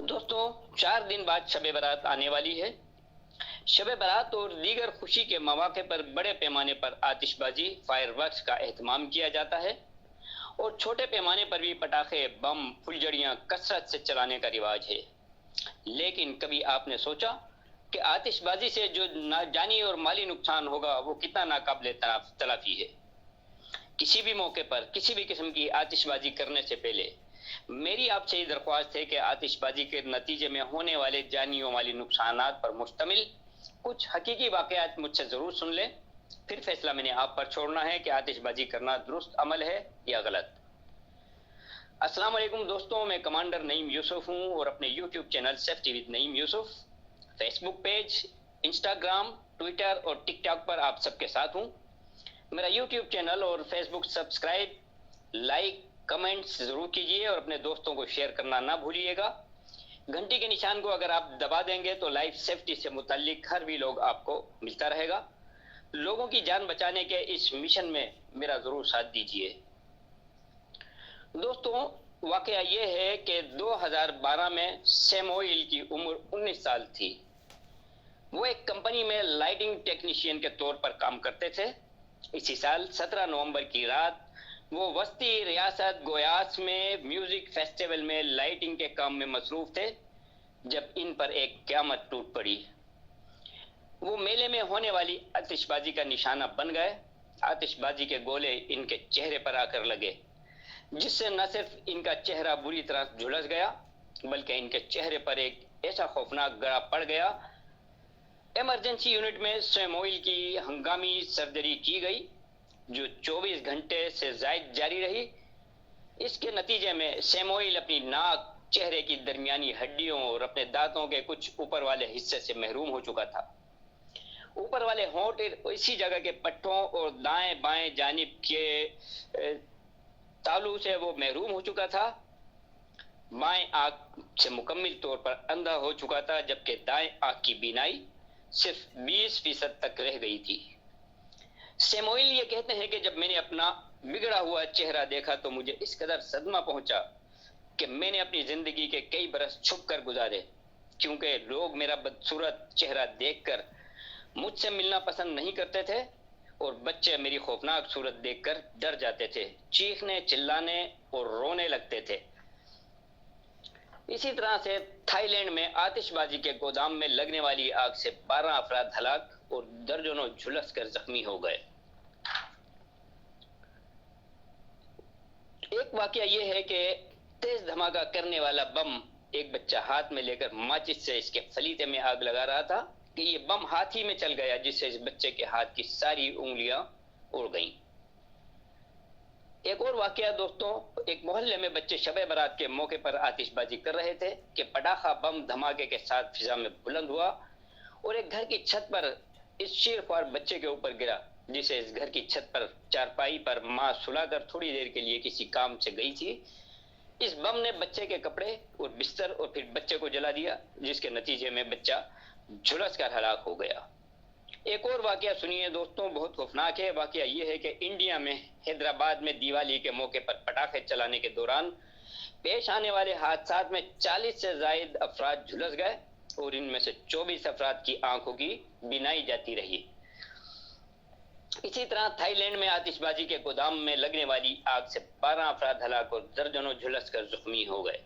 दोस्तों 4 दिन बाद शब बारात आने वाली है। शब बारात और दीगर खुशी के मौके पर बड़े पैमाने पर आतिशबाजी फायरवर्क्स का एहतमाम किया जाता है और छोटे पैमाने पर भी पटाखे बम फुलझड़ियां कसरत से चलाने का रिवाज है। लेकिन कभी आपने सोचा कि आतिशबाजी से जो जानी और माली नुकसान होगा वो कितना नाकाबिले तलाफी है। किसी भी मौके पर किसी भी किस्म की आतिशबाजी करने से पहले मेरी आपसे ये दरख्वास्त है कि आतिशबाजी के नतीजे में होने वाले जानी और माली नुकसानात पर मुश्तमिल कुछ हकीकी वाक़यात मुझसे ज़रूर सुन लें, फिर फैसला मैंने आप पर छोड़ना है कि आतिशबाजी करना दुरुस्त अमल है या गलत। अस्सलाम वालेकुम दोस्तों, मैं कमांडर नईम यूसुफ हूँ और अपने YouTube channel safety with Naeem Yusuf, Facebook page, Instagram, Twitter और टिकटॉक पर आप सबके साथ हूँ। मेरा यूट्यूब चैनल और फेसबुक सब्सक्राइब, लाइक, कमेंट्स ज़रूर कीजिए और अपने दोस्तों को शेयर करना ना भूलिएगा। घंटी के निशान को अगर आप दबा देंगे तो लाइफ सेफ्टी से मुताल्लिक हर भी लोग आपको मिलता रहेगा। लोगों की जान बचाने के इस मिशन में मेरा ज़रूर साथ दीजिए। दोस्तों, वाक़या ये है कि 2012 में सैम ऑयल की उम्र 19 साल थी। वो एक कंपनी में लाइटिंग टेक्नीशियन के तौर पर काम करते थे। इसी साल 17 नवंबर की रात वो वस्ती रियासत गोयास में म्यूजिक फेस्टिवल में लाइटिंग के काम में मसरूफ थे जब इन पर एक क़यामत टूट पड़ी। वो मेले में होने वाली आतिशबाजी का निशाना बन गए। आतिशबाजी के गोले इनके चेहरे पर आकर लगे, जिससे न सिर्फ इनका चेहरा बुरी तरह झुलस गया बल्कि इनके चेहरे पर एक ऐसा खौफनाक गड़ा पड़ गया। इमरजेंसी यूनिट में सैम ऑयल की हंगामी सर्जरी की गई जो 24 घंटे से ज़ायद जारी रही। इसके नतीजे में सैम ऑयल अपनी नाक, चेहरे की दरमियानी हड्डियों और अपने दांतों के कुछ ऊपर वाले हिस्से से महरूम हो चुका था। ऊपर वाले होंठ इसी जगह के पट्टों और दाएं बाएं जानिब के तालू से वो महरूम हो चुका था। बाएं आंख से मुकम्मल तौर पर अंधा हो चुका था, जबकि दाएं आंख की बीनाई सिर्फ 20% तक रह गई थी। सैम ऑयल ये कहते हैं कि जब मैंने अपना बिगड़ा हुआ चेहरा देखा तो मुझे इस कदर सदमा पहुंचा कि मैंने अपनी जिंदगी के कई बरस छुप कर गुजारे, क्योंकि लोग मेरा बदसूरत चेहरा देखकर मुझसे मिलना पसंद नहीं करते थे और बच्चे मेरी खौफनाक सूरत देखकर डर जाते थे, चीखने, चिल्लाने और रोने लगते थे। इसी तरह से थाईलैंड में आतिशबाजी के गोदाम में लगने वाली आग से 12 अफराद हलाक और दर्जनों झुलस कर जख्मी हो गए। एक वाकया यह है कि तेज धमाका करने वाला बम एक बच्चा हाथ में लेकर माचिस से इसके फलीते में आग लगा रहा था कि ये बम हाथ ही में चल गया, जिससे इस बच्चे के हाथ की सारी उंगलियां उड़ गईं। एक और वाकया दोस्तों, एक मोहल्ले में बच्चे शब बारात के मौके पर आतिशबाजी कर रहे थे कि पटाखा बम धमाके के साथ फिजा में बुलंद हुआ और एक घर की छत पर इस शीरख्वार बच्चे के ऊपर गिरा, जिसे इस घर की छत पर चारपाई पर मां सुलाकर थोड़ी देर के लिए किसी काम से गई थी। इस बम ने बच्चे के कपड़े और बिस्तर और फिर बच्चे को जला दिया, जिसके नतीजे में बच्चा झुलस कर हलाक हो गया। एक और वाकया सुनिए दोस्तों, बहुत खौफनाक है। वाकया यह है कि इंडिया में हैदराबाद में दिवाली के मौके पर पटाखे चलाने के दौरान पेश आने वाले हादसात में 40 से ज्यादा अफराद झुलस गए और इनमें से 24 अफराद की आंखों की बीनाई जाती रही। इसी तरह थाईलैंड में आतिशबाजी के गोदाम में लगने वाली आग से 12 अफराद हलाक और दर्जनों झुलस कर जख्मी हो गए।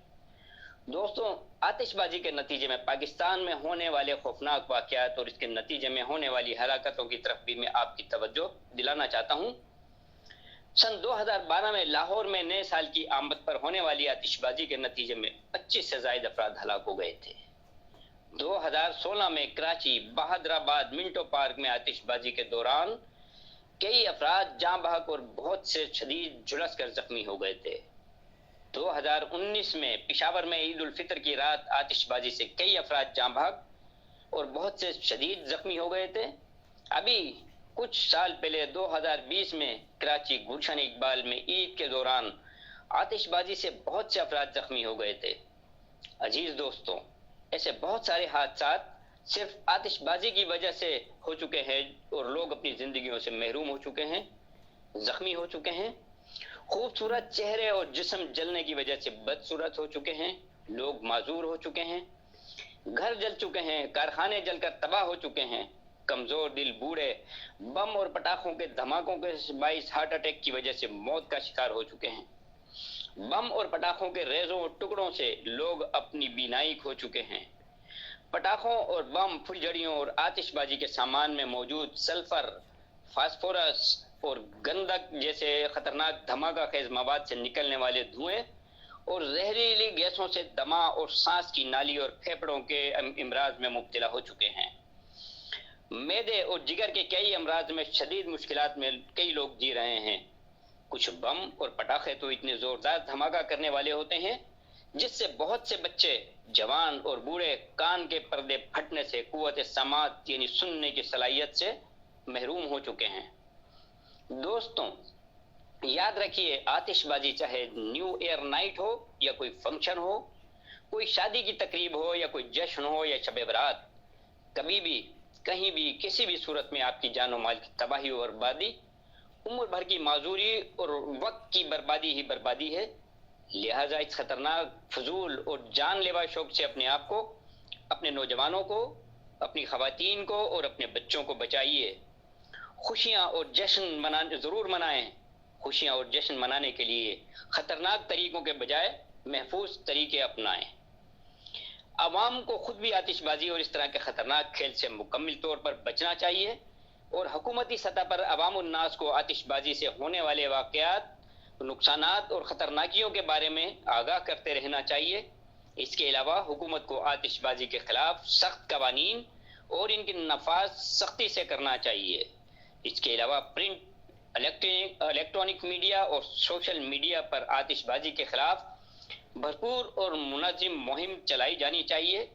दोस्तों, आतिशबाजी के नतीजे में पाकिस्तान में होने वाले खौफनाक वाकयात और इसके नतीजे में होने वाली हलाकतों की तरफ भी मैं आपकी तवज्जो दिलाना चाहता हूँ। सन 2012 में लाहौर में नए साल की आमद पर होने वाली आतिशबाजी के नतीजे में 25 से ज्यादा अफराद हलाक हो गए थे। 2016 में कराची, बहादुराबाद, मिंटो पार्क में आतिशबाजी के दौरान कई अफराद जाँ बहक और बहुत से शदीद झुलस कर जख्मी हो गए थे। 2019 में पेशावर में ईद उल फितर की रात आतिशबाजी से कई अफराद जाँ बहक और बहुत से शदीद जख्मी हो गए थे। अभी कुछ साल पहले 2020 में कराची गुलशन इकबाल में ईद के दौरान आतिशबाजी से बहुत से अफराद जख्मी हो गए थे। अजीज दोस्तों, ऐसे बहुत सारे हादसात सिर्फ आतिशबाजी की वजह से हो चुके हैं और लोग अपनी जिंदगियों से महरूम हो चुके हैं, जख्मी हो चुके हैं। खूबसूरत चेहरे और जिस्म जलने की वजह से बदसूरत हो चुके हैं لوگ معذور ہو چکے ہیں، گھر جل چکے ہیں، کارخانے جل کر تباہ ہو چکے ہیں، کمزور دل بوڑھے بم اور پٹاخوں کے دھماکوں کے باعث ہارٹ اٹیک کی وجہ سے موت کا شکار ہو چکے ہیں، بم اور پٹاخوں کے ریزوں اور ٹکڑوں سے لوگ اپنی بینائی کھو چکے ہیں، پٹاخوں اور بم، پھلجھڑیوں اور آتش بازی کے سامان میں موجود سلفر، فاسفورس اور گندک جیسے خطرناک دھماکہ خیز مواد سے نکلنے والے دھوئیں اور زہریلی گیسوں سے دمہ اور سانس کی نالی اور پھیپھڑوں کے امراض میں مبتلا ہو چکے ہیں، معدے اور جگر کے کئی امراض میں شدید مشکلات میں کئی لوگ جی رہے ہیں۔ کچھ بم اور پٹاخے تو اتنے زوردار دھماکہ کرنے والے ہوتے ہیں جس سے بہت سے بچے، جوان اور بوڑھے کان کے پردے پھٹنے سے، قوت سماعت یعنی سننے کی صلاحیت سے محروم ہو چکے ہیں۔ دوستوں، یاد رکھیے، آتش بازی چاہے نیو ایئر نائٹ ہو یا کوئی فنکشن ہو، کوئی شادی کی تقریب ہو یا کوئی جشن ہو یا شب برات، کبھی بھی، کہیں بھی، کسی بھی صورت میں آپ کی جان و مال کی تباہی اور بربادی، عمر بھر کی معذوری اور وقت کی بربادی ہی بربادی ہے۔ لہٰذا اس خطرناک، فضول اور جان لیوا شوق سے اپنے آپ کو، اپنے نوجوانوں کو، اپنی خواتین کو اور اپنے بچوں کو بچائیے۔ خوشیاں اور جشن ضرور منائیں، خوشیاں اور جشن منانے کے لیے خطرناک طریقوں کے بجائے محفوظ طریقے اپنائیں۔ عوام کو خود بھی آتش بازی اور اس طرح کے خطرناک کھیل سے مکمل طور پر بچنا چاہیے اور حکومتی سطح پر عوام الناس کو آتش بازی سے ہونے والے واقعات، نقصانات اور خطرناکیوں کے بارے میں آگاہ کرتے رہنا چاہیے۔ اس کے علاوہ حکومت کو آتش بازی کے خلاف سخت قوانین اور ان کے نفاذ سختی سے کرنا چاہیے۔ اس کے علاوہ پرنٹ، الیکٹرانک میڈیا اور سوشل میڈیا پر آتش بازی کے خلاف بھرپور اور منظم مہم چلائی جانی چاہیے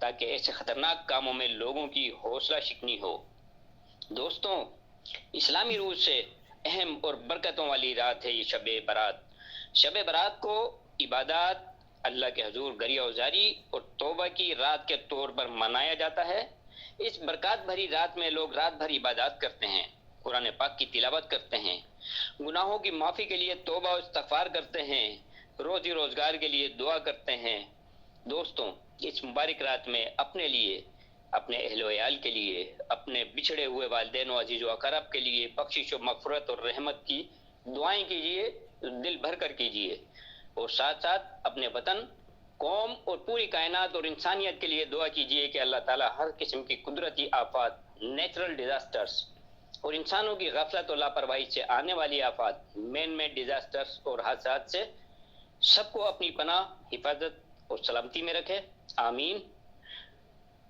تاکہ ایسے خطرناک کاموں میں لوگوں کی حوصلہ شکنی ہو۔ دوستوں، اسلامی روح سے اہم اور برکتوں والی رات ہے یہ شب برات۔ شب برات کو عبادات، اللہ کے حضور گریہ وزاری اور توبہ کی رات کے طور پر منایا جاتا ہے۔ اس برکات بھری رات میں لوگ رات بھر عبادات کرتے ہیں، قرآن پاک کی تلاوت کرتے ہیں، گناہوں کی معافی کے لیے توبہ و استغفار کرتے ہیں، روزی روزگار کے لیے دعا کرتے ہیں۔ دوستوں، اس مبارک رات میں اپنے لیے، اپنے اہل و عیال کے لیے، اپنے بچھڑے ہوئے والدین و عزیز و اقارب کے لیے بخشش و مغفرت اور رحمت کی دعائیں کیجیے، دل بھر کر کیجیے، اور ساتھ ساتھ اپنے وطن، قوم اور پوری کائنات اور انسانیت کے لیے دعا کیجیے کہ اللہ تعالیٰ ہر قسم کی قدرتی آفات، نیچرل ڈیزاسٹرز اور انسانوں کی غفلت اور لاپرواہی سے آنے والی آفات، مین میڈ ڈیزاسٹرز اور حادثات سے سب کو اپنی پناہ، حفاظت اور سلامتی میں رکھے، آمین۔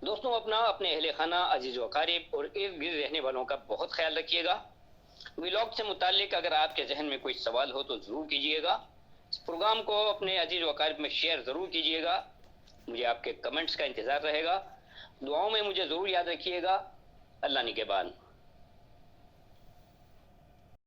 دوستوں، اپنا، اپنے اہل خانہ، عزیز و اقارب اور ارد گرد رہنے والوں کا بہت خیال رکھیے گا۔ ولاگ سے متعلق اگر آپ کے ذہن میں کوئی سوال ہو تو ضرور کیجیے گا۔ اس پروگرام کو اپنے عزیز و اقارب میں شیئر ضرور کیجیے گا۔ مجھے آپ کے کمنٹس کا انتظار رہے گا۔ دعاؤں میں مجھے ضرور یاد رکھیے گا۔ اللہ نگہبان۔